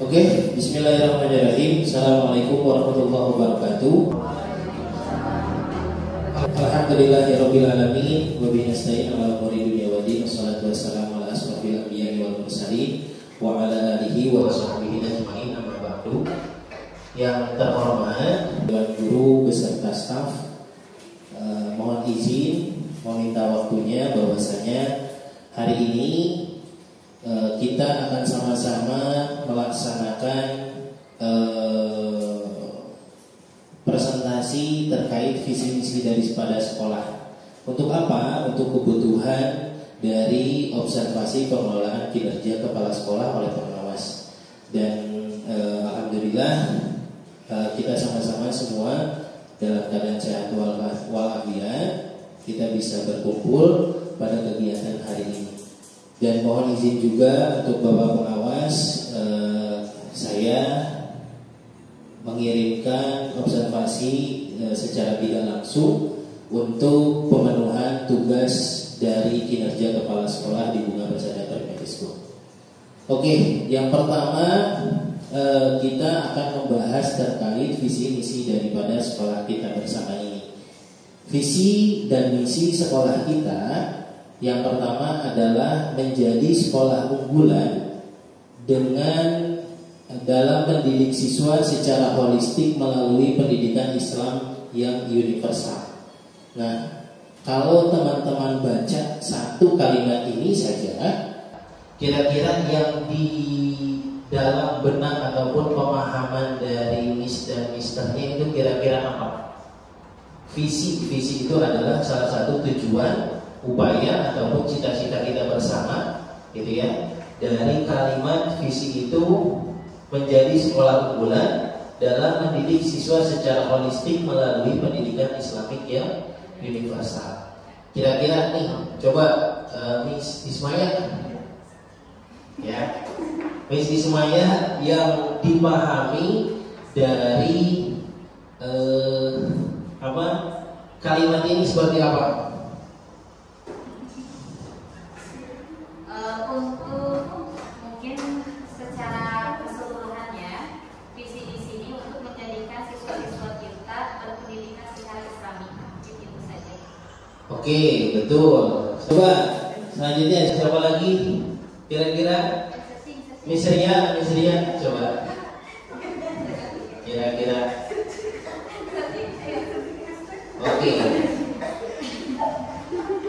Oke, bismillahirrahmanirrahim. Assalamualaikum warahmatullahi wabarakatuh. Alhamdulillahirabbil alamin wa bihi nasta'in ala umuri dunya waddin. Wassalatu wassalamu ala asrofil anbiya'i wal mursalin wa ala alihi wa sahbihi ajmain, amma ba'du. Yang terhormat Dewan Guru beserta staf, mohon izin meminta waktunya bahwasanya hari ini kita akan sama-sama melaksanakan presentasi terkait visi misi dari pada sekolah. Untuk apa? Untuk kebutuhan dari observasi pengelolaan kinerja kepala sekolah oleh pengawas. Dan alhamdulillah kita sama-sama semua dalam keadaan sehat walafiat kita bisa berkumpul pada kegiatan hari ini. Dan mohon izin juga untuk Bapak Pengawas, saya mengirimkan observasi secara tidak langsung untuk pemenuhan tugas dari kinerja kepala sekolah di Bunga Persada Primary School. Oke, yang pertama kita akan membahas terkait visi misi daripada sekolah kita bersama ini. Visi dan misi sekolah kita yang pertama adalah menjadi sekolah unggulan dengan dalam mendidik siswa secara holistik melalui pendidikan Islam yang universal. Nah, kalau teman-teman baca satu kalimat ini saja, kira-kira yang di dalam benak ataupun pemahaman dari Miss dan Misternya itu kira-kira apa? Visi itu adalah salah satu tujuan, upaya ataupun cita-cita kita bersama, gitu ya. Dari kalimat visi itu menjadi sekolah unggulan dalam mendidik siswa secara holistik melalui pendidikan Islamik yang universal. Kira-kira nih, coba Miss Ismaya, ya, Miss Ismaya yang dipahami dari kalimat ini seperti apa? Untuk mungkin secara keseluruhannya, visi di sini untuk menjadikan siswa-siswa kita berpendidikan secara Islami. Itu saja. Oke, betul. Coba selanjutnya siapa lagi? Kira-kira Misria, coba. Kira-kira. Oke.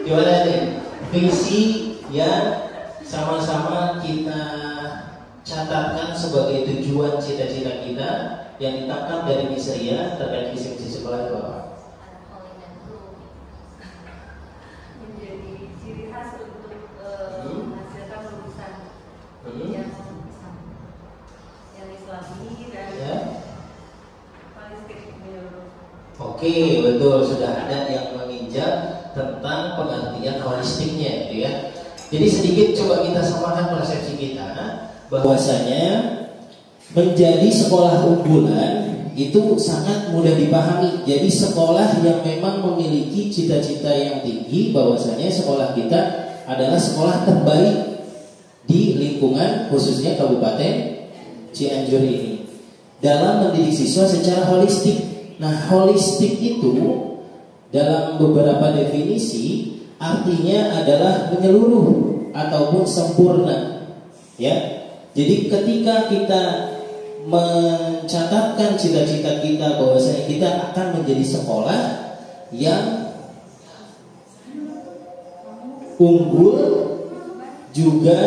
Gimana nih? Visi yang sama-sama kita catatkan sebagai tujuan cita-cita kita yang ditangkap dari Misria terkait visi misi sekolah itu apa? Menjadi ciri khas untuk menghasilkan lulusan yang Islami dan holistik menyeluruh. Oke, betul, sudah ada yang menginjak tentang pengertian holistiknya, gitu ya. Jadi sedikit coba kita samakan persepsi kita bahwasanya menjadi sekolah unggulan itu sangat mudah dipahami. Jadi sekolah yang memang memiliki cita-cita yang tinggi, bahwasanya sekolah kita adalah sekolah terbaik di lingkungan khususnya Kabupaten Cianjur ini dalam mendidik siswa secara holistik. Nah, holistik itu dalam beberapa definisi artinya adalah menyeluruh ataupun sempurna, ya. Jadi ketika kita mencatatkan cita-cita kita bahwasanya kita akan menjadi sekolah yang unggul juga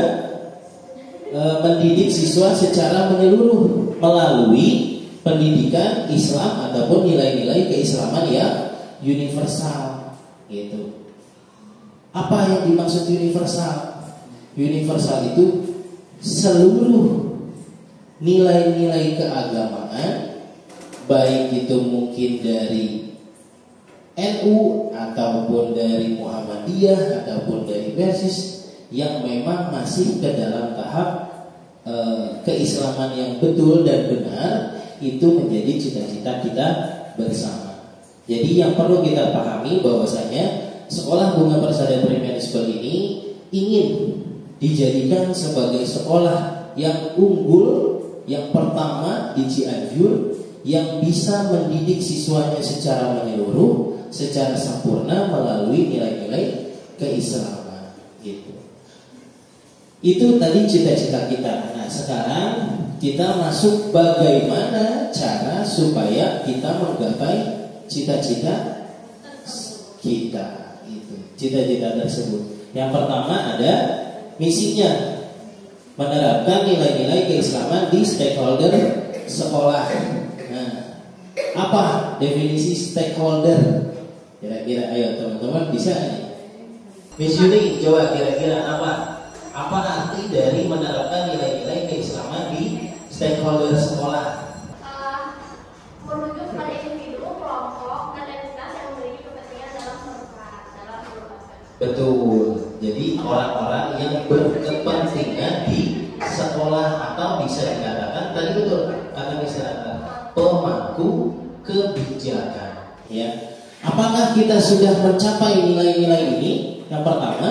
mendidik siswa secara menyeluruh melalui pendidikan Islam ataupun nilai-nilai keislaman yang universal, gitu. Apa yang dimaksud universal? Universal itu seluruh nilai-nilai keagamaan, baik itu mungkin dari NU ataupun dari Muhammadiyah ataupun dari Persis, yang memang masih ke dalam tahap keislaman yang betul dan benar, itu menjadi cita-cita kita bersama. Jadi yang perlu kita pahami bahwasanya sekolah Bunga Persada Primary School ini ingin dijadikan sebagai sekolah yang unggul, yang pertama di Cianjur yang bisa mendidik siswanya secara menyeluruh, secara sempurna melalui nilai-nilai keislaman gitu. Itu tadi cita-cita kita. Nah, sekarang kita masuk bagaimana cara supaya kita menggapai cita-cita kita itu. Cita-cita tersebut. Yang pertama ada misinya, menerapkan nilai-nilai keislaman di stakeholder sekolah. Nah, apa definisi stakeholder? Kira-kira ayo teman-teman bisa nih. Miss Yuni, coba kira-kira apa? Apa arti dari menerapkan nilai-nilai keislaman di stakeholder sekolah? Merujuk pada individu, kelompok, dan entitas yang memiliki kepentingan dalam perubahan. Betul. Jadi orang-orang yang berkepentingan di sekolah atau bisa dikatakan tadi betul akan disebut pemangku kebijakan. Ya. Apakah kita sudah mencapai nilai-nilai ini? Yang pertama,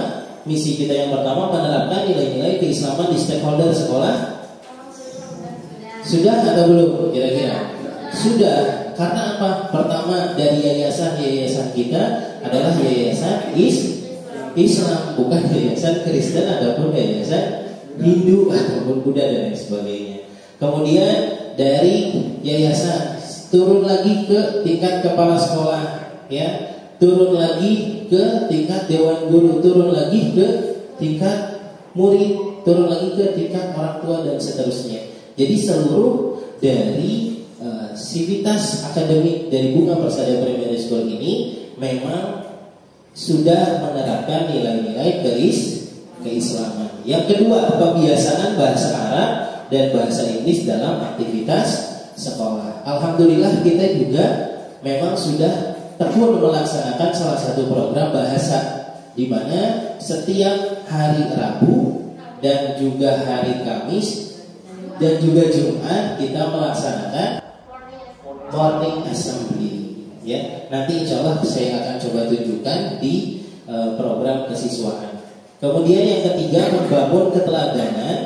misi kita yang pertama menerapkan nilai-nilai keislaman di stakeholder sekolah. Sudah atau belum? Kira-kira sudah. Karena apa? Pertama, dari yayasan kita adalah yayasan Islam, bukan yayasan Kristen ataupun yayasan Hindu ataupun Buddha dan lain sebagainya. Kemudian dari yayasan turun lagi ke tingkat kepala sekolah, ya, turun lagi ke tingkat dewan guru, turun lagi ke tingkat murid, turun lagi ke tingkat orang tua dan seterusnya. Jadi seluruh dari sivitas akademik dari Bunga Persada Primary School ini memang sudah menerapkan nilai-nilai keislaman. Yang kedua, pembiasaan bahasa Arab dan bahasa Inggris dalam aktivitas sekolah. Alhamdulillah kita juga memang sudah tekun melaksanakan salah satu program bahasa di mana setiap hari Rabu dan juga hari Kamis dan juga Jumat kita melaksanakan morning assembly. Ya, nanti insya Allah saya akan coba tunjukkan di program kesiswaan. Kemudian yang ketiga, membangun keteladanan,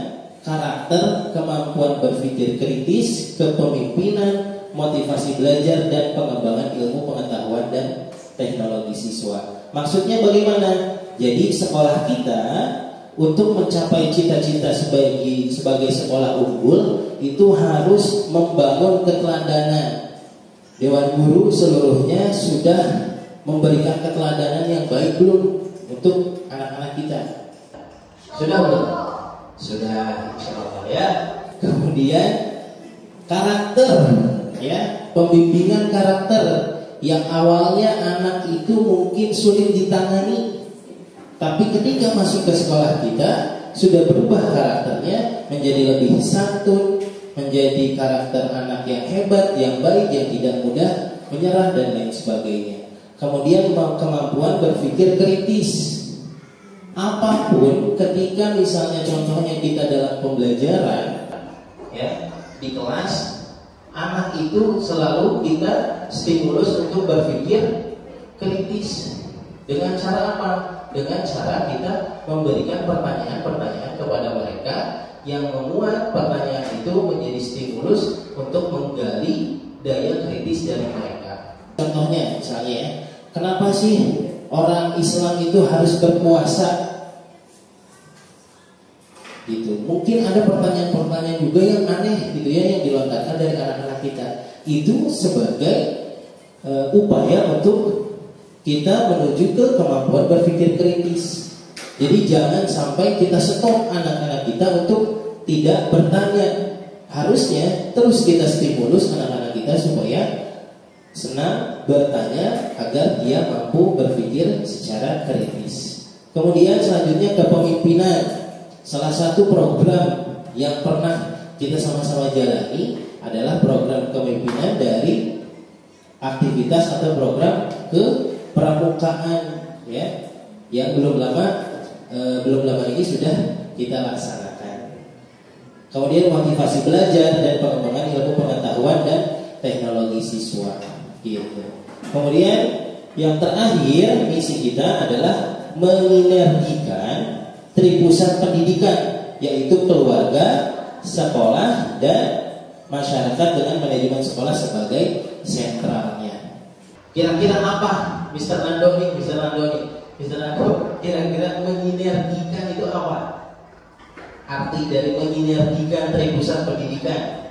karakter, kemampuan berpikir kritis, kepemimpinan, motivasi belajar dan pengembangan ilmu pengetahuan dan teknologi siswa. Maksudnya bagaimana? Jadi sekolah kita untuk mencapai cita-cita sebagai sekolah unggul itu harus membangun keteladanan. Dewan guru seluruhnya sudah memberikan keteladanan yang baik belum untuk anak-anak kita? Sudah belum? Sudah, insya Allah ya. Kemudian karakter, ya, pembimbingan karakter yang awalnya anak itu mungkin sulit ditangani, tapi ketika masuk ke sekolah kita sudah berubah karakternya menjadi lebih santun, menjadi karakter anak yang hebat, yang baik, yang tidak mudah menyerah dan lain sebagainya. Kemudian kemampuan berpikir kritis. Apapun ketika misalnya contohnya kita dalam pembelajaran, ya, di kelas, anak itu selalu kita stimulus untuk berpikir kritis. Dengan cara apa? Dengan cara kita memberikan pertanyaan-pertanyaan kepada mereka yang memuat pertanyaan itu menjadi stimulus untuk menggali daya kritis dari mereka. Contohnya misalnya ya, kenapa sih orang Islam itu harus berpuasa? Gitu. Mungkin ada pertanyaan-pertanyaan juga yang aneh gitu ya, yang dilontarkan dari anak-anak kita. Itu sebagai upaya untuk kita menuju ke kemampuan berpikir kritis. Jadi jangan sampai kita stop anak-anak kita untuk tidak bertanya. Harusnya terus kita stimulus anak-anak kita supaya senang bertanya agar dia mampu berpikir secara kritis. Kemudian selanjutnya kepemimpinan. Salah satu program yang pernah kita sama-sama jalani adalah program kepemimpinan dari aktivitas atau program kepramukaan, ya, yang belum lama ini sudah kita laksanakan. Kemudian motivasi belajar dan pengembangan ilmu pengetahuan dan teknologi siswa, gitu. Kemudian yang terakhir misi kita adalah menginergikan tripusan pendidikan, yaitu keluarga, sekolah, dan masyarakat dengan manajemen sekolah sebagai sentralnya. Kira-kira apa, Mr. Nandoni, kira-kira menyinergikan itu apa? Arti dari menyinergikan dari pusat pendidikan.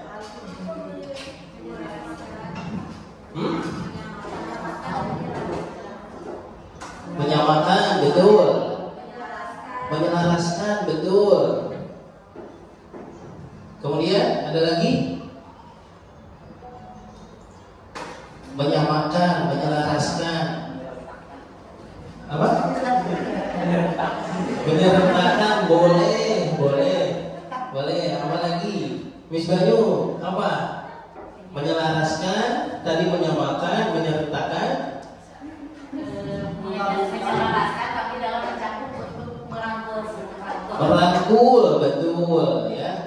Menyamakan, betul. Menyelaraskan, betul. Kemudian ada lagi? Menyamakan, menyelaraskan. Apa? Menyertakan, boleh. Apa lagi? Miss Bayu, apa? Menyelaraskan, tadi menyamakan, menyertakan. Menyelaraskan tapi dalam mencakup untuk Merangkul, betul ya.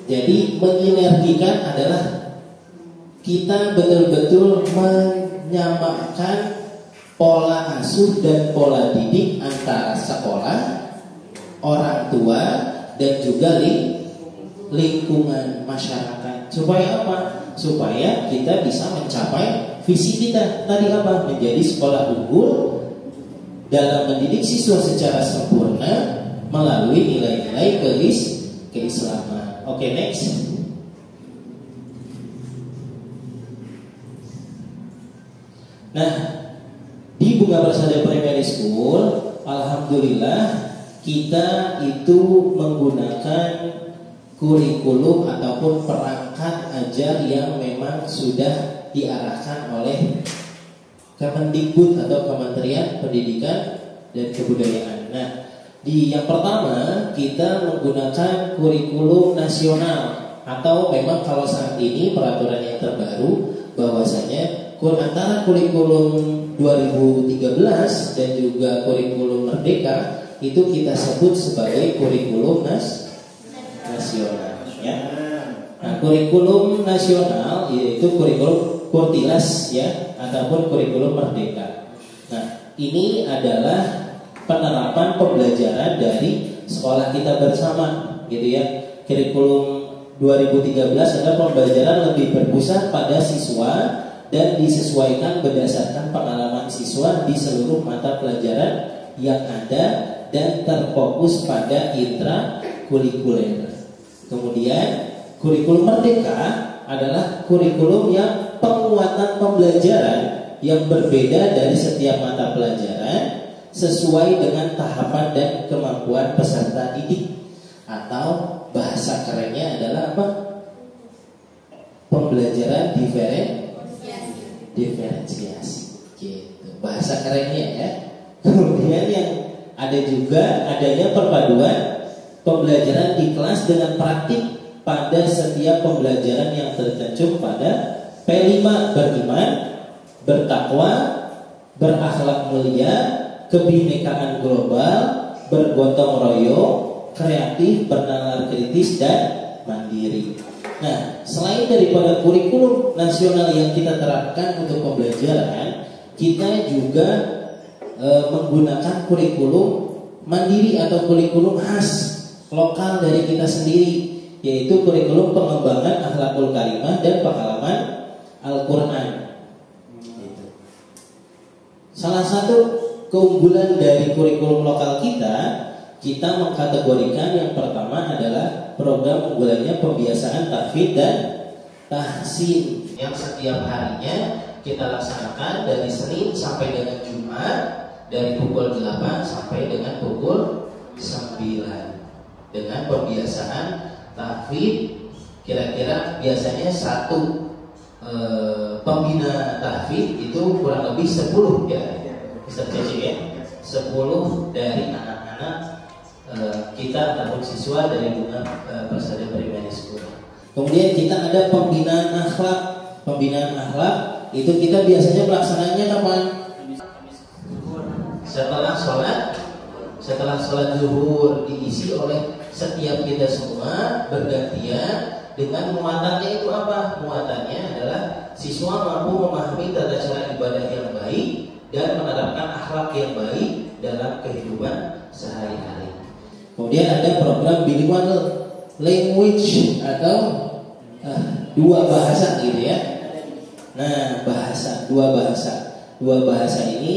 Jadi menyinergikan adalah kita betul-betul menyamakan pola asuh dan pola didik antara sekolah, orang tua, dan juga lingkungan masyarakat. Supaya apa? Supaya kita bisa mencapai visi kita. Tadi apa? Menjadi sekolah unggul dalam mendidik siswa secara sempurna melalui nilai-nilai keislaman. Oke, next. Nah, di Bunga Persada Primary School, alhamdulillah kita itu menggunakan kurikulum ataupun perangkat ajar yang memang sudah diarahkan oleh Kemendikbud atau Kementerian Pendidikan dan Kebudayaan. Nah, yang pertama kita menggunakan kurikulum nasional atau memang kalau saat ini peraturan yang terbaru bahwasanya antara kurikulum 2013 dan juga kurikulum Merdeka itu kita sebut sebagai kurikulum nasional ya. Nah, kurikulum nasional yaitu kurikulum Kurtilas ya ataupun kurikulum Merdeka. Nah, ini adalah penerapan pembelajaran dari sekolah kita bersama gitu ya. Kurikulum 2013 adalah pembelajaran lebih berpusat pada siswa dan disesuaikan berdasarkan pengalaman siswa di seluruh mata pelajaran yang ada dan terfokus pada intrakurikuler. Kemudian kurikulum Merdeka adalah kurikulum yang penguatan pembelajaran yang berbeda dari setiap mata pelajaran sesuai dengan tahapan dan kemampuan peserta didik, atau bahasa kerennya adalah apa? Pembelajaran diferensiasi gitu. Bahasa kerennya ya. Kemudian yang ada juga adanya perpaduan pembelajaran di kelas dengan praktik pada setiap pembelajaran yang tercantum pada P5: beriman, bertakwa, berakhlak mulia, kebinekaan global, bergotong royong, kreatif, bernalar kritis, dan mandiri. Nah, selain daripada kurikulum nasional yang kita terapkan untuk pembelajaran, kita juga menggunakan kurikulum mandiri atau kurikulum khas lokal dari kita sendiri, yaitu kurikulum pengembangan akhlakul karimah dan pengalaman Al-Quran. Salah satu keunggulan dari kurikulum lokal kita mengkategorikan yang pertama adalah program unggulannya pembiasaan tahfidz dan tahsin yang setiap harinya kita laksanakan dari Senin sampai dengan Jumat dari pukul 8 sampai dengan pukul 9 dengan pembiasaan tahfidz. Kira-kira biasanya satu pembina tahfidz itu kurang lebih 10 ya, Mr. Ceci ya, 10 dari anak-anak kita ataupun siswa dari Bunga Persada Primary School. Kemudian kita ada pembinaan akhlak. Pembinaan akhlak itu kita biasanya pelaksananya kapan? Setelah sholat zuhur, diisi oleh setiap kita semua bergantian dengan muatannya itu apa? Muatannya adalah siswa mampu memahami tata cara ibadah yang baik dan menerapkan akhlak yang baik dalam kehidupan sehari-hari. Kemudian ada program bilingual language atau dua bahasa gitu ya. Nah, dua bahasa ini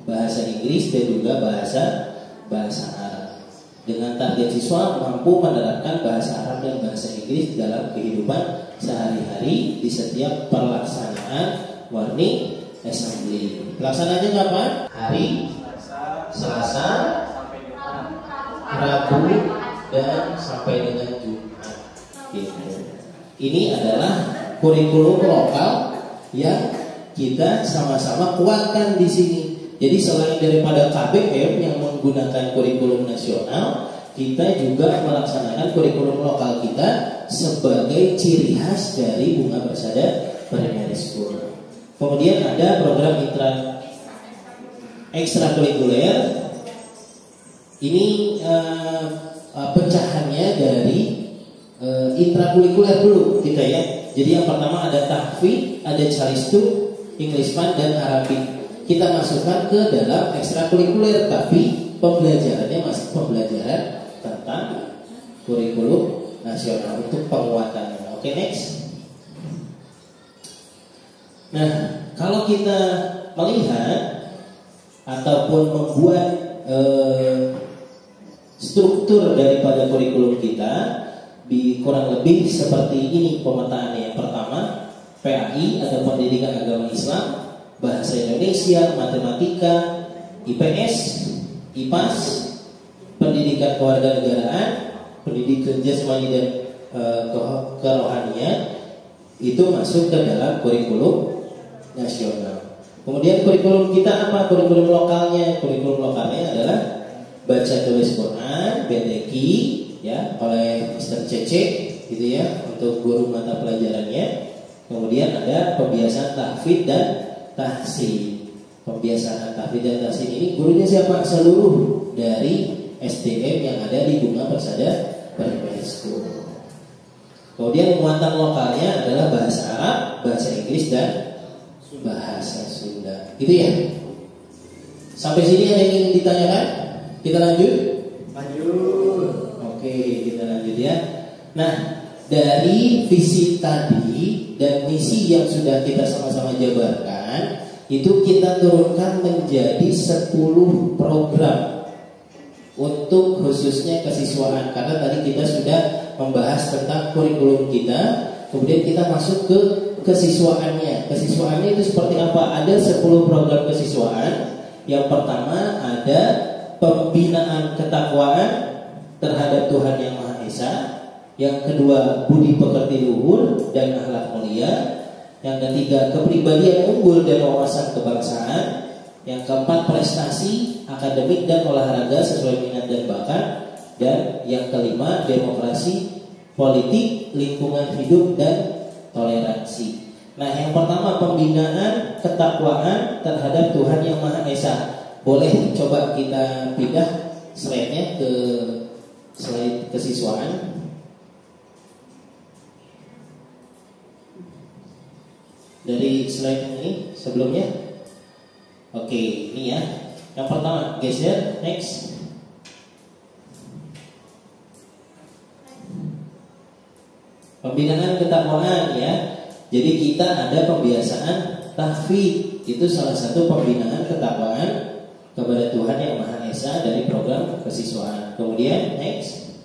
bahasa Inggris dan juga bahasa Arab. Dengan target siswa mampu menerapkan bahasa Arab dan bahasa Inggris dalam kehidupan sehari-hari di setiap pelaksanaan warning assembly. Pelaksanaannya kapan? Hari Selasa, Rabu, dan sampai dengan Jumat. Gitu. Ini adalah kurikulum lokal yang kita sama-sama kuatkan di sini. Jadi selain daripada KBM yang menggunakan kurikulum nasional, kita juga melaksanakan kurikulum lokal kita sebagai ciri khas dari Bunga Persada Primary School. Kemudian ada program ekstrakurikuler. Ini pecahannya dari intrakurikuler dulu kita ya. Jadi yang pertama ada tahfidz, ada calistung, English Fund, dan Arabic. Kita masukkan ke dalam ekstrakurikuler, tapi pembelajarannya masih pembelajaran tentang kurikulum nasional untuk penguatannya. Oke, next. Nah, kalau kita melihat ataupun membuat struktur daripada kurikulum kita, kurang lebih seperti ini pemetaannya. Yang pertama, PAI atau Pendidikan Agama Islam, Bahasa Indonesia, Matematika, IPS, IPAS, Pendidikan Kewarganegaraan, Pendidikan Jasmani dan Kerohanian, itu masuk ke dalam kurikulum nasional. Kemudian kurikulum kita apa? Kurikulum lokalnya. Kurikulum lokalnya adalah baca tulis Quran, BTQ, ya, oleh Mr. Cece, gitu ya, untuk guru mata pelajarannya. Kemudian ada pembiasaan tahfidz dan tahsin. Pembiasaan tahfidz dan tahsin ini gurunya siapa? Seluruh dari SDM yang ada di Bunga Persada Primary School. Kemudian muatan lokalnya adalah bahasa Arab, bahasa Inggris, dan bahasa Sunda. Gitu ya. Sampai sini ada yang ingin ditanyakan? Kita lanjut? Lanjut. Oke, kita lanjut ya. Nah, dari visi tadi dan misi yang sudah kita sama-sama jabarkan, itu kita turunkan menjadi 10 program untuk khususnya kesiswaan. Karena tadi kita sudah membahas tentang kurikulum kita, kemudian kita masuk ke kesiswaannya. Kesiswaannya itu seperti apa? Ada 10 program kesiswaan. Yang pertama ada pembinaan ketakwaan terhadap Tuhan Yang Maha Esa. Yang kedua, budi pekerti luhur dan akhlak mulia. Yang ketiga, kepribadian unggul dan wawasan kebangsaan. Yang keempat, prestasi akademik dan olahraga sesuai minat dan bakat. Dan yang kelima, demokrasi, politik, lingkungan hidup, dan toleransi. Nah, yang pertama, pembinaan ketakwaan terhadap Tuhan Yang Maha Esa. Boleh coba kita pindah slide-nya ke slide kesiswaan. Dari slide ini sebelumnya. Oke, ini ya. Yang pertama, geser, next. Pembinaan ketakwaan ya. Jadi kita ada pembiasaan tahfidz. Itu salah satu pembinaan ketakwaan kepada Tuhan Yang Maha Esa dari program kesiswaan. Kemudian next.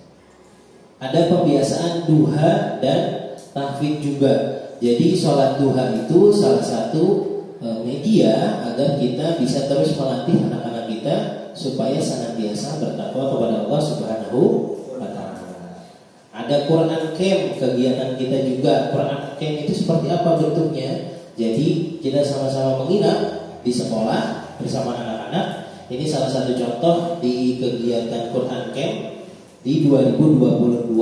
Ada pembiasaan duha dan tahfidz juga. Jadi sholat duha itu salah satu media agar kita bisa terus melatih anak-anak kita supaya senantiasa bertakwa kepada Allah Subhanahu wa Ta'ala. Ada Quran Camp, kegiatan kita juga. Quran Camp itu seperti apa bentuknya? Jadi kita sama-sama menginap di sekolah bersama anak-anak. Ini salah satu contoh di kegiatan Quran Camp di 2022.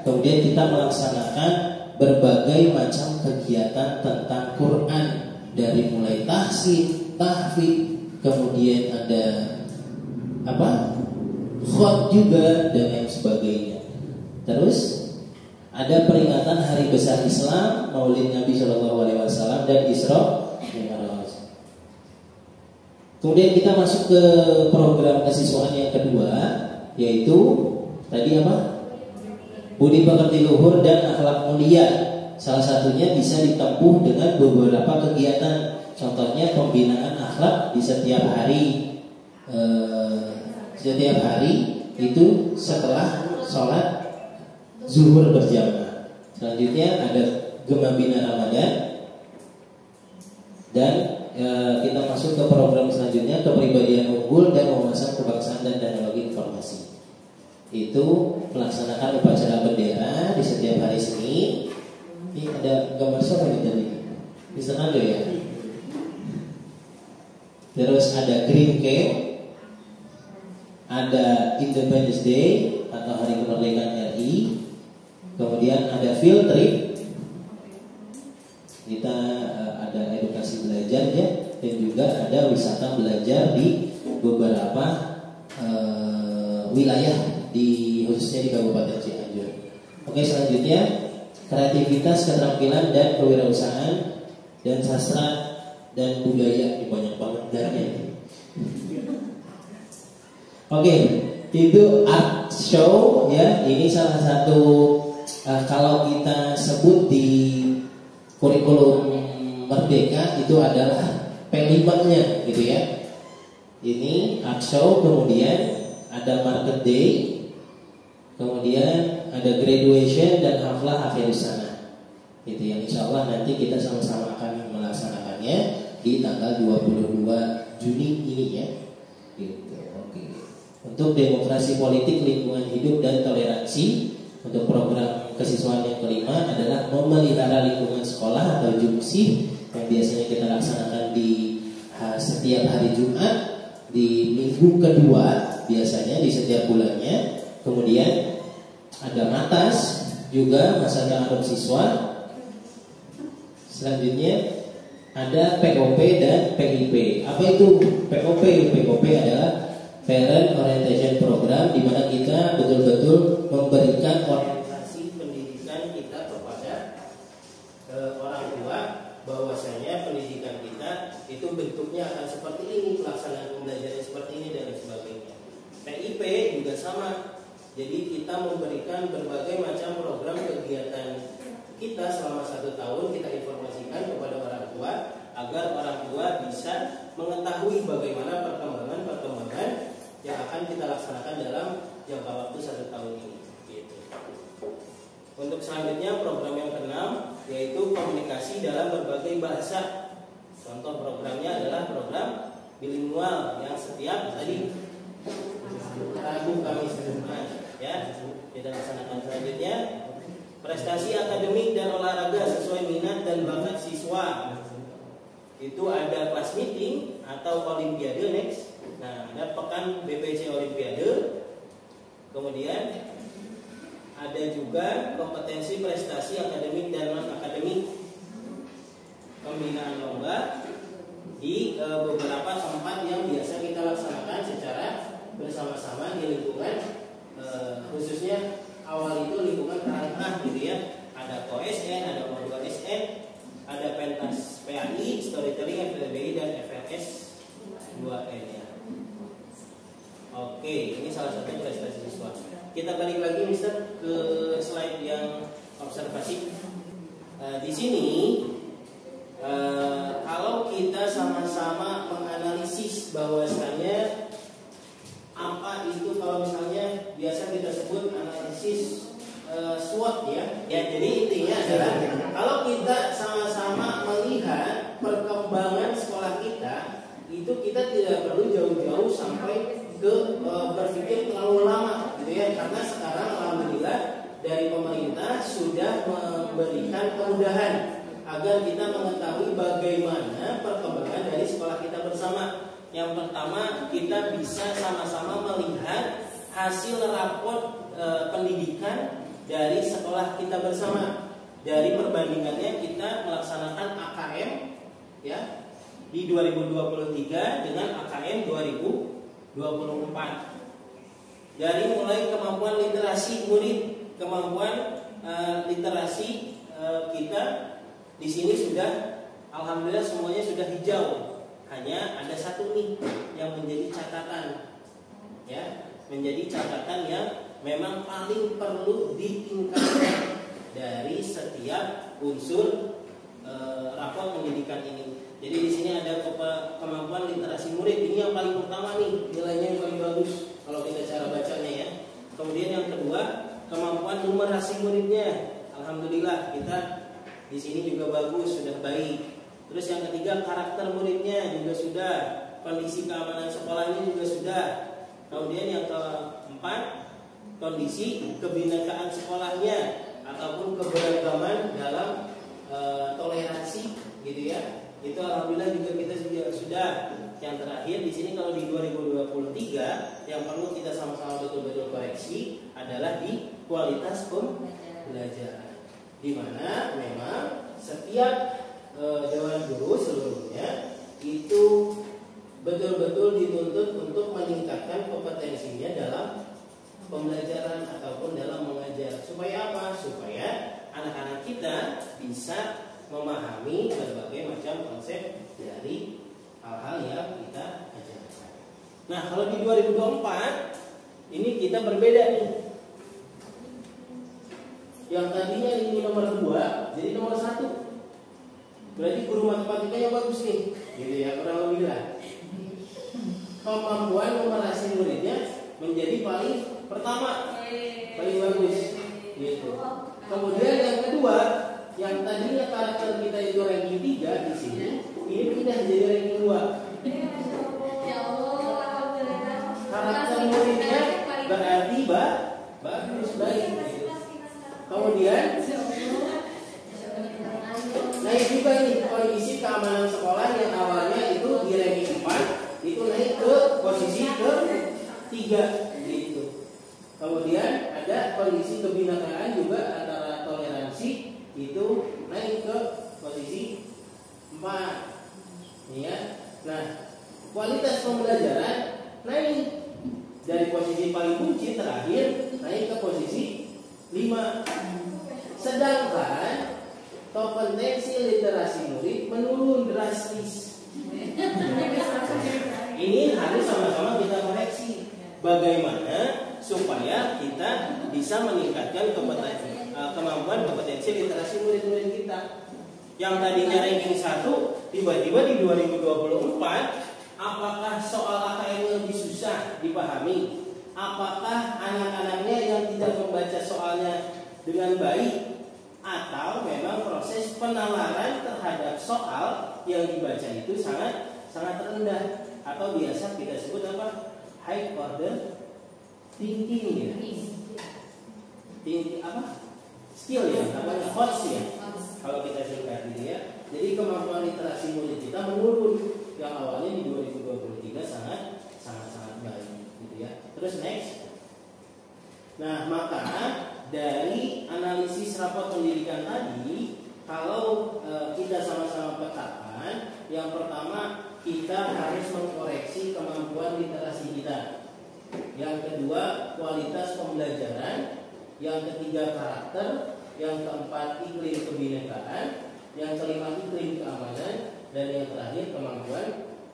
Kemudian kita melaksanakan berbagai macam kegiatan tentang Quran, dari mulai tahsin, tahfidz, kemudian ada khot juga dan lain sebagainya. Terus ada peringatan Hari Besar Islam, Maulid Nabi SAW, dan Isra Mi'raj. Kemudian kita masuk ke program kesiswaan yang kedua, yaitu tadi apa? Budi pekerti luhur dan akhlak mulia. salah satunya bisa ditempuh dengan beberapa kegiatan. Contohnya pembinaan akhlak di setiap hari. Setiap hari itu setelah sholat zuhur berjamaah. Selanjutnya ada Gema Bina Ramadan. Dan kita masuk ke program selanjutnya, kepribadian unggul dan memasang kebangsaan dan teknologi informasi. Itu melaksanakan upacara bendera di setiap hari Senin. Ini ada gambar siapa nih tadi? Bisa ada ya. Terus ada Green Camp, ada Independence Day atau Hari Kemerdekaan RI. Kemudian ada field trip. Kita ada edukasi belajar ya, dan juga ada wisata belajar di beberapa wilayah khususnya di Kabupaten Cianjur. Oke, selanjutnya kreativitas, keterampilan dan kewirausahaan dan sastra dan budaya. Ini banyak banget dannya. Oke, itu art show ya. Ini salah satu kalau kita sebut di kurikulum Merdeka itu adalah P5-nya gitu ya. Ini art show, kemudian ada market day, kemudian ada graduation dan haflah akhir sana. Itu yang insya Allah nanti kita sama-sama akan melaksanakannya di tanggal 22 Juni ini ya. Gitu. Oke. Untuk demokrasi politik, lingkungan hidup dan toleransi, untuk program kesiswaan yang kelima adalah memelihara lingkungan sekolah atau JUMSI yang biasanya kita laksanakan di setiap hari Jumat di minggu kedua biasanya di setiap bulannya. Kemudian ada MATAS juga, masa ta'aruf siswa. Selanjutnya ada POP dan PIP. Apa itu POP? POP adalah Parent Orientation Program, di mana kita betul-betul memberikan orientasi pendidikan kita kepada orang tua, bahwasanya pendidikan kita itu bentuknya akan seperti ini, pelaksanaan pembelajaran seperti ini dan sebagainya. PIP juga sama. Jadi kita memberikan berbagai macam program kegiatan kita selama 1 tahun, kita informasikan kepada orang tua agar orang tua bisa mengetahui bagaimana perkembangan yang akan kita laksanakan dalam jangka waktu 1 tahun ini. Gitu. Untuk selanjutnya program yang ke-6 yaitu komunikasi dalam berbagai bahasa. Contoh programnya adalah program bilingual yang setiap tadi Rabu, Kamis, Jumat ya kita laksanakan. Selanjutnya prestasi akademik dan olahraga sesuai minat dan bakat siswa. Itu ada kelas meeting atau olimpiade next. Nah, ada pekan BPC Olimpiade. Kemudian ada juga kompetensi prestasi akademik dan non akademik, pembinaan lomba di beberapa tempat yang biasa kita laksanakan secara bersama-sama di lingkungan, khususnya awal itu lingkungan Karangtengah gitu ya. Ada KOSN, ada O2SN, ada Pentas PAI, Storytelling, FLBI dan FLS 2N ya. Oke, ini salah satu prestasi siswa. Kita balik lagi Mister ke slide yang observasi. Di sini kalau kita sama-sama menganalisis bahwasanya apa itu, kalau misalnya biasa kita sebut analisis SWOT ya. Ya, jadi intinya adalah kalau kita sama-sama melihat perkembangan sekolah kita, itu kita tidak perlu jauh-jauh sampai ke berpikir terlalu lama gitu ya, karena sekarang alhamdulillah dari pemerintah sudah memberikan kemudahan agar kita mengetahui bagaimana perkembangan dari sekolah kita bersama. Yang pertama, kita bisa sama-sama melihat hasil raport pendidikan dari sekolah kita bersama. Dari perbandingannya kita melaksanakan AKM ya di 2023 dengan AKM 2024. Dari mulai kemampuan literasi murid, kemampuan literasi kita di sini sudah alhamdulillah semuanya sudah hijau. Hanya ada satu nih yang menjadi catatan, ya, menjadi catatan yang memang paling perlu ditingkatkan dari setiap unsur rapor pendidikan ini. Jadi di sini ada kemampuan literasi murid. Ini yang paling pertama nih, nilainya yang paling bagus kalau kita cara bacanya ya. Kemudian yang kedua, kemampuan numerasi muridnya. Alhamdulillah kita di sini juga bagus, sudah baik. Terus yang ketiga, karakter muridnya juga sudah, kondisi keamanan sekolahnya juga sudah. Kemudian yang keempat, kondisi kebinekaan sekolahnya ataupun keberagaman dalam toleransi gitu ya. Itu alhamdulillah juga kita sudah. Yang terakhir di sini kalau di 2023 yang perlu kita sama-sama betul-betul koreksi adalah di kualitas pembelajaran. Di mana memang setiap dewan guru seluruhnya itu betul-betul dituntut untuk meningkatkan kompetensinya dalam pembelajaran ataupun dalam mengajar. Supaya apa? Supaya anak-anak kita bisa memahami berbagai macam konsep dari hal-hal yang kita ajarkan. Nah, kalau di 2024 ini kita berbeda nih. Yang tadinya ini nomor 2 jadi nomor 1. Berarti guru matematikanya bagus nih, gitu ya, kurang lebih lah. Kemampuan numerasi muridnya menjadi paling pertama, paling bagus, gitu. Kemudian yang kedua, yang tadinya karakter kita itu ranking 3 di sini, ini pindah jadi ranking 2. Karakter muridnya berarti bagus, baik. Gitu. Kemudian naik juga ini kondisi keamanan sekolah yang awalnya itu di ranking 4 itu naik ke posisi ke-3 gitu. Kemudian ada kondisi kebinekaan juga antara toleransi itu naik ke posisi 4 ya. Nah, kualitas pembelajaran naik dari posisi paling kunci terakhir naik ke posisi 5. Sedangkan kompetensi literasi murid menurun drastis. Ini harus sama-sama kita koreksi. Bagaimana supaya kita bisa meningkatkan kemampuan kompetensi literasi murid-murid kita. Yang tadinya ranking 1, tiba-tiba di 2024, apakah soal AKM lebih susah dipahami? Apakah anak-anaknya yang tidak membaca soalnya dengan baik? Atau memang proses penalaran terhadap soal yang dibaca itu sangat rendah, atau biasa kita sebut apa? High order thinking ya. Thinking apa? Skill ya, namanya HOTS ya. Kalau kita singkat gitu ya. Jadi kemampuan literasi murid kita menurun yang awalnya di 2023 sangat baik gitu ya. Terus next. Nah, maka dari analisis rapor pendidikan tadi, kalau kita sama-sama petakan, yang pertama kita harus mengkoreksi kemampuan literasi kita. Yang kedua, kualitas pembelajaran. Yang ketiga, karakter. Yang keempat, iklim kebinekaan. Yang kelima, iklim keamanan. Dan yang terakhir, kemampuan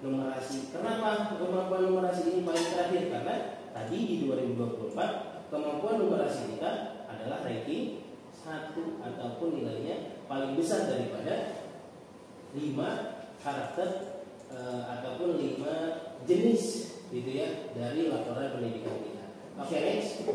numerasi. Kenapa kemampuan numerasi ini paling terakhir? Karena tadi di 2024 kemampuan numerasi kita adalah ranking 1 ataupun nilainya paling besar daripada 5 karakter ataupun 5 jenis gitu ya dari laporan pendidikan kita. Oke, next.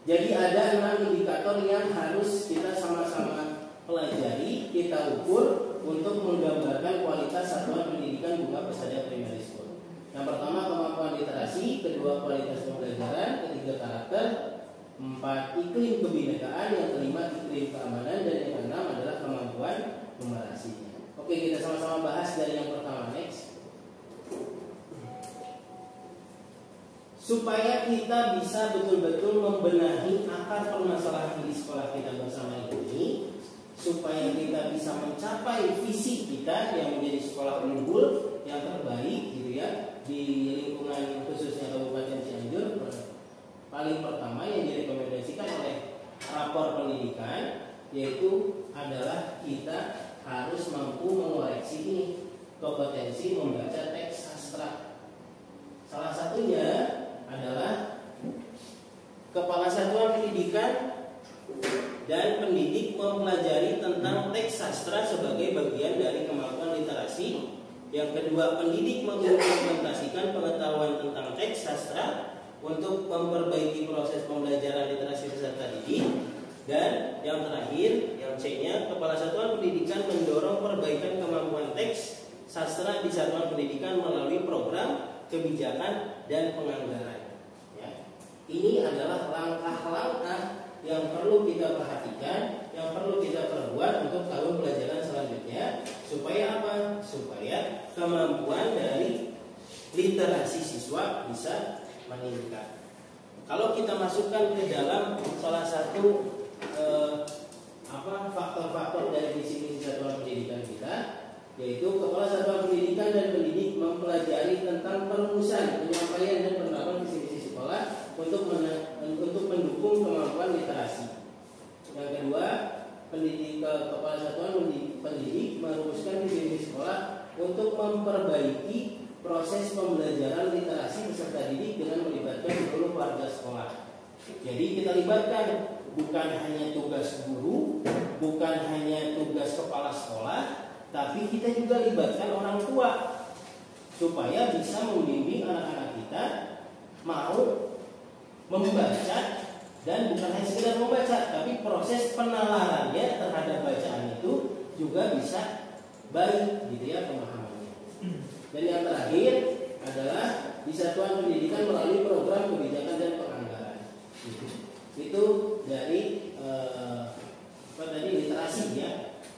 Jadi ada 6 indikator yang harus kita sama-sama pelajari, kita ukur untuk menggambarkan kualitas satuan pendidikan Bunga Persada Primary School. Yang pertama kemampuan literasi, kedua kualitas pembelajaran, ketiga karakter, 4 iklim kebinekaan, yang kelima iklim keamanan, dan yang keenam adalah kemampuan numerasinya. Oke, kita sama-sama bahas dari yang pertama, next. Supaya kita bisa betul-betul membenahi akar permasalahan di sekolah kita bersama ini, supaya kita bisa mencapai visi kita yang menjadi sekolah unggul yang terbaik gitu ya di lingkungan khususnya Kabupaten Cianjur. Paling pertama yang direkomendasikan oleh rapor pendidikan yaitu adalah kita harus mampu mengoreksi ini kompetensi membaca teks sastra. Salah satunya adalah Kepala Satuan Pendidikan dan pendidik mempelajari tentang teks sastra sebagai bagian dari kemampuan literasi. Yang kedua, pendidik mengimplementasikan pengetahuan tentang teks sastra untuk memperbaiki proses pembelajaran literasi peserta didik. Dan yang terakhir, yang C-nya, kepala satuan pendidikan mendorong perbaikan kemampuan teks sastra di satuan pendidikan melalui program, kebijakan, dan penganggaran. Ya. Ini adalah langkah-langkah yang perlu kita perhatikan, yang perlu kita perbuat untuk tahun pelajaran selanjutnya, supaya apa? Supaya kemampuan dari literasi siswa bisa meningkat. Kalau kita masukkan ke dalam salah satu faktor-faktor dari visi-misi satuan pendidikan kita, yaitu kepala satuan pendidikan dan pendidik mempelajari tentang perumusan, penyampaian, dan penerapan visi-misi sekolah untuk mendukung kemampuan literasi. Yang kedua, kepala satuan pendidik merumuskan visi-misi sekolah untuk memperbaiki proses pembelajaran literasi peserta didik dengan melibatkan seluruh warga sekolah. Jadi kita libatkan bukan hanya tugas guru, bukan hanya tugas kepala sekolah, tapi kita juga libatkan orang tua supaya bisa membimbing anak-anak kita mau membaca, dan bukan hanya sekedar membaca, tapi proses penalarannya terhadap bacaan itu juga bisa baik, gitu ya, pemahamannya. Dan yang terakhir adalah di satuan pendidikan melalui program, kebijakan, dan penganggaran. Itu dari literasi ya.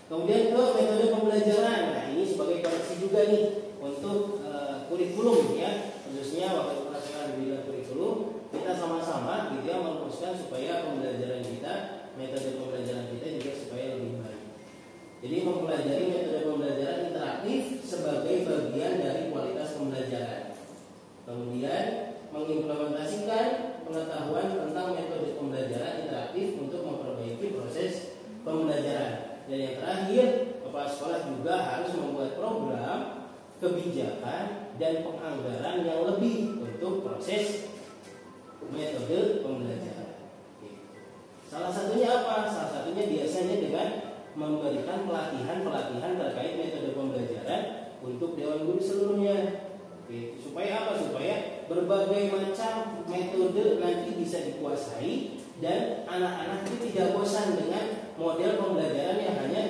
Kemudian ke metode pembelajaran. Nah, ini sebagai koreksi juga nih untuk kurikulum ya, khususnya waktu pelaksanaan di bidang kurikulum, kita sama-sama gitu ya merumuskan supaya pembelajaran kita, metode pembelajaran kita juga supaya lebih baik. Jadi mempelajari metode pembelajaran interaktif sebagai bagian dari kualitas pembelajaran. Kemudian mengimplementasikan pengetahuan tentang metode pembelajaran interaktif untuk memperbaiki proses pembelajaran. Dan yang terakhir, kepala sekolah juga harus membuat program, kebijakan, dan penganggaran yang lebih untuk proses metode pembelajaran. Salah satunya apa? Salah satunya biasanya dengan memberikan pelatihan terkait metode pembelajaran untuk dewan guru seluruhnya. Supaya apa? Supaya berbagai macam metode nanti bisa dikuasai dan anak-anak itu tidak bosan dengan model pembelajaran yang hanya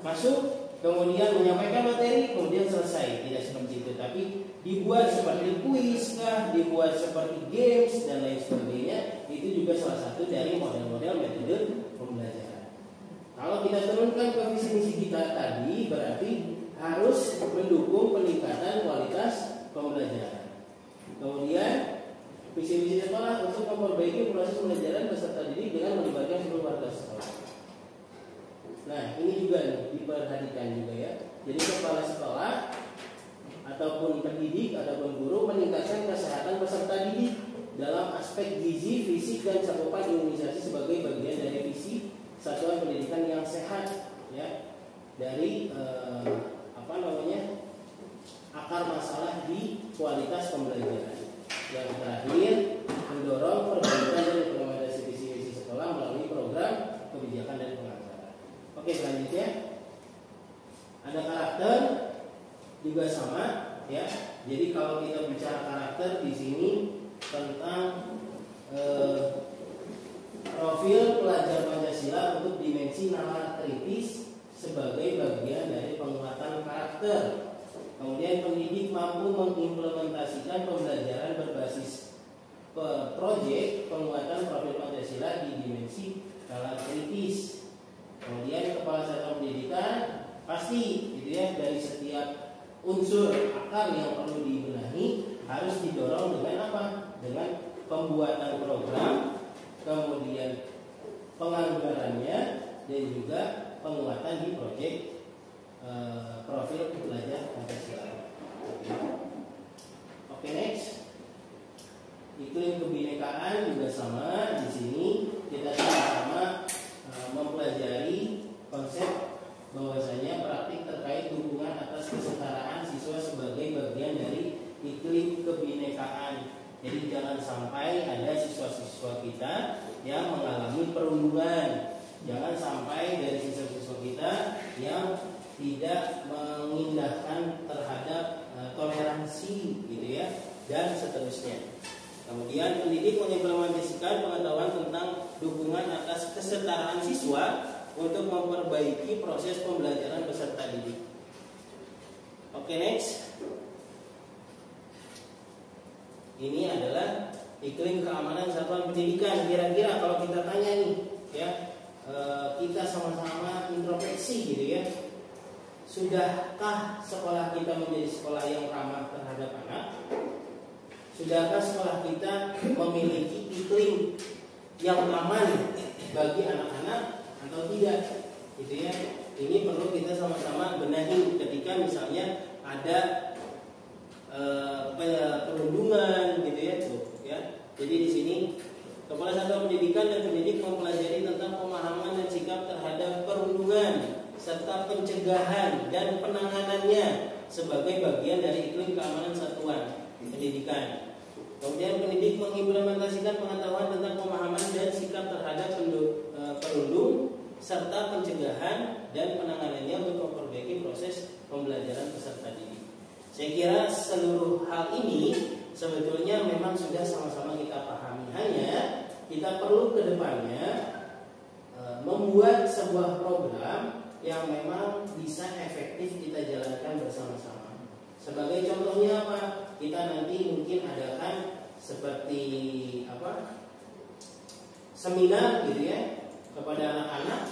masuk, kemudian menyampaikan materi, kemudian selesai. Tidak seperti itu, tapi dibuat seperti kuis kah, dibuat seperti games dan lain sebagainya. Itu juga salah satu dari model-model metode pembelajaran. Kalau kita turunkan ke visi misi kita tadi, berarti harus mendukung peningkatan kualitas pembelajaran. Kemudian visi misi sekolah untuk memperbaiki proses pembelajaran peserta didik dengan melibatkan seluruh warga sekolah. Nah, ini juga nih, diperhatikan juga ya. Jadi kepala sekolah ataupun pendidik ataupun guru meningkatkan kesehatan peserta didik dalam aspek gizi, fisik, dan cakupan imunisasi sebagai bagian dari visi satuan pendidikan yang sehat ya, dari akar masalah di kualitas pembelajaran. Yang terakhir, mendorong perbaikan dan implementasi visi misi sekolah melalui program, kebijakan, dan penganggaran. Oke, selanjutnya ada karakter juga sama ya. Jadi kalau kita bicara karakter di sini tentang profil pelajar Pancasila untuk dimensi nalar kritis sebagai bagian dari penguatan karakter. Kemudian pendidik mampu mengimplementasikan pembelajaran berbasis proyek penguatan profil Pancasila di dimensi nalar kritis. Kemudian kepala satuan pendidikan pasti gitu ya, dari setiap unsur akar yang perlu dibenahi harus didorong dengan apa? Dengan pembuatan program, kemudian penganggarannya, dan juga penguatan di proyek profil pelajar Pancasila. Oke, next. Iklim kebinekaan juga sama. Di sini kita sama-sama mempelajari konsep bahwasanya praktik terkait hubungan atas kesetaraan siswa sebagai bagian dari iklim kebinekaan. Jadi jangan sampai ada siswa-siswa kita yang mengalami perundungan Jangan sampai dari siswa-siswa kita yang tidak mengindahkan terhadap toleransi gitu ya, dan seterusnya. Kemudian pendidik mengimplementasikan pengetahuan tentang dukungan atas kesetaraan siswa untuk memperbaiki proses pembelajaran peserta didik. Oke, next. Ini adalah iklim keamanan satuan pendidikan. Kira-kira kalau kita tanya nih, ya, kita sama-sama introspeksi gitu ya. Sudahkah sekolah kita menjadi sekolah yang ramah terhadap anak? Sudahkah sekolah kita memiliki iklim yang aman bagi anak-anak atau tidak? Gitu ya. Ini perlu kita sama-sama benahi ketika misalnya ada perundungan gitu ya. Ya. Jadi di sini Kepala Satuan Pendidikan dan pendidik mempelajari tentang pemahaman dan sikap terhadap perundungan serta pencegahan dan penanganannya sebagai bagian dari iklim keamanan satuan pendidikan. Kemudian pendidik mengimplementasikan pengetahuan tentang pemahaman dan sikap terhadap perundung serta pencegahan dan penanganannya untuk memperbaiki proses pembelajaran peserta didik. Saya kira seluruh hal ini sebetulnya memang sudah sama-sama kita pahami. Hanya kita perlu ke depannya membuat sebuah program yang memang bisa efektif kita jalankan bersama-sama. Sebagai contohnya apa? Kita nanti mungkin adakan seperti seminar gitu ya kepada anak-anak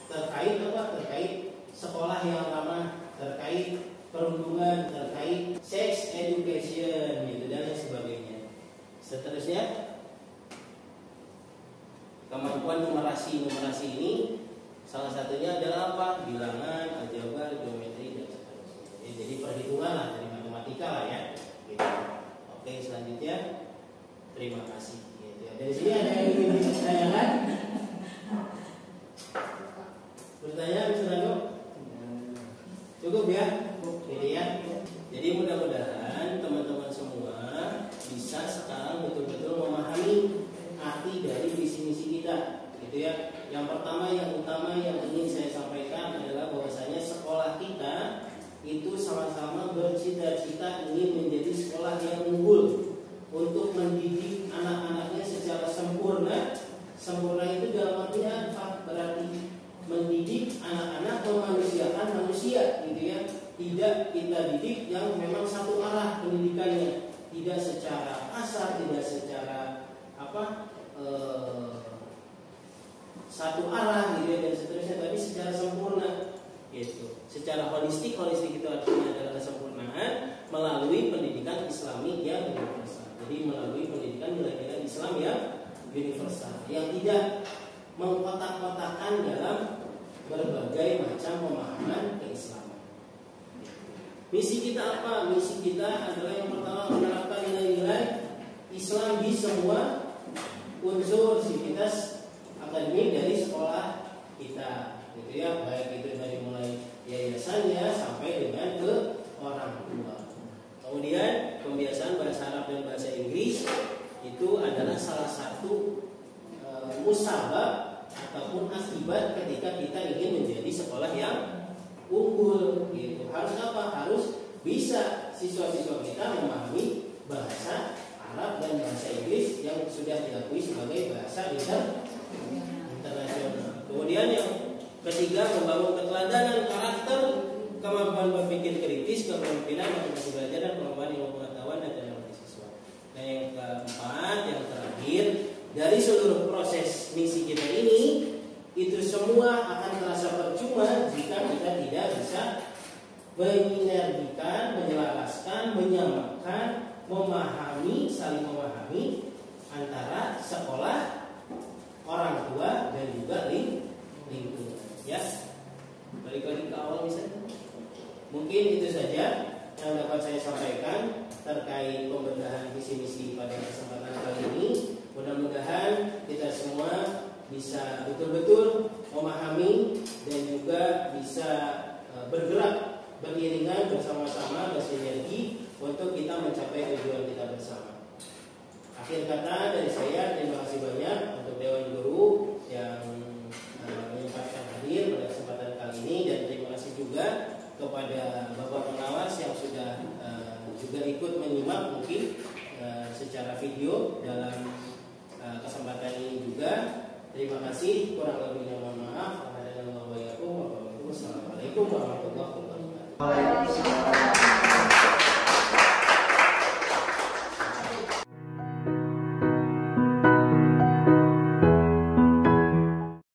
terkait terkait sekolah yang ramah, terkait perundungan, terkait sex education gitu dan lain sebagainya. Seterusnya kemampuan numerasi ini salah satunya adalah apa? Bilangan, aljabar, geometri dan seterusnya. Jadi perhitungan lah, dari matematika lah ya. Gitu. Oke, selanjutnya terima kasih. Gitu. Dari sini ada yang ingin ditanyakan? Bertanya bisa dong? Cukup ya? Jadi ya. Jadi mudah-mudahan teman-teman semua bisa sekarang betul-betul memahami arti dari visi misi kita. Gitu ya. Yang pertama, yang utama yang ingin saya sampaikan adalah bahwasanya sekolah kita itu sama-sama bercita-cita ingin menjadi sekolah yang unggul untuk mendidik anak-anaknya secara sempurna. Sempurna itu dalam arti apa? Berarti mendidik anak-anak memanusiakan manusia, gitu ya. Tidak kita didik yang memang satu arah pendidikannya, tidak secara kasar, tidak secara satu arah gitu ya, dan seterusnya, tapi secara sempurna gitu. Secara holistik itu artinya adalah kesempurnaan melalui pendidikan Islami yang universal. Jadi melalui pendidikan nilai-nilai Islam yang universal, yang tidak mengkotak-kotakan dalam berbagai macam pemahaman keislaman. Misi kita apa? Misi kita adalah yang pertama menerapkan nilai-nilai Islam di semua unsur sivitas akademik dari sekolah kita, gitu ya, baik itu dari mulai yayasannya sampai dengan ke orang tua. Kemudian pembiasaan bahasa Arab dan bahasa Inggris itu adalah salah satu musabab ataupun akibat ketika kita ingin menjadi sekolah yang unggul gitu. Harus apa? Harus bisa siswa-siswa kita memahami bahasa Arab dan bahasa Inggris yang sudah diakui sebagai bahasa internasional. Kemudian yang ketiga, membangun keteladanan karakter, kemampuan berpikir kritis, kepemimpinan, motivasi belajar, dan kemampuan ilmu pengetahuan dan dalam siswa. Nah, yang keempat, yang terakhir, dari seluruh proses misi kita ini, itu semua akan terasa percuma jika kita tidak bisa menyinergikan, menyelaraskan, menyamakan, memahami, saling memahami antara sekolah, orang tua, dan juga lingkungan. Ya, balik lagi ke awal misalnya. Mungkin itu saja yang dapat saya sampaikan terkait pembenahan visi misi pada kesempatan kali ini. Mudah-mudahan kita semua bisa betul-betul memahami dan juga bisa bergerak beriringan bersama-sama, bersinergi untuk kita mencapai tujuan kita bersama. Akhir kata dari saya, terima kasih banyak untuk Dewan Guru yang ikut menyimak mungkin secara video dalam kesempatan ini juga. Terima kasih, kurang lebihnya mohon maaf. Wassalamualaikum warahmatullahi wabarakatuh.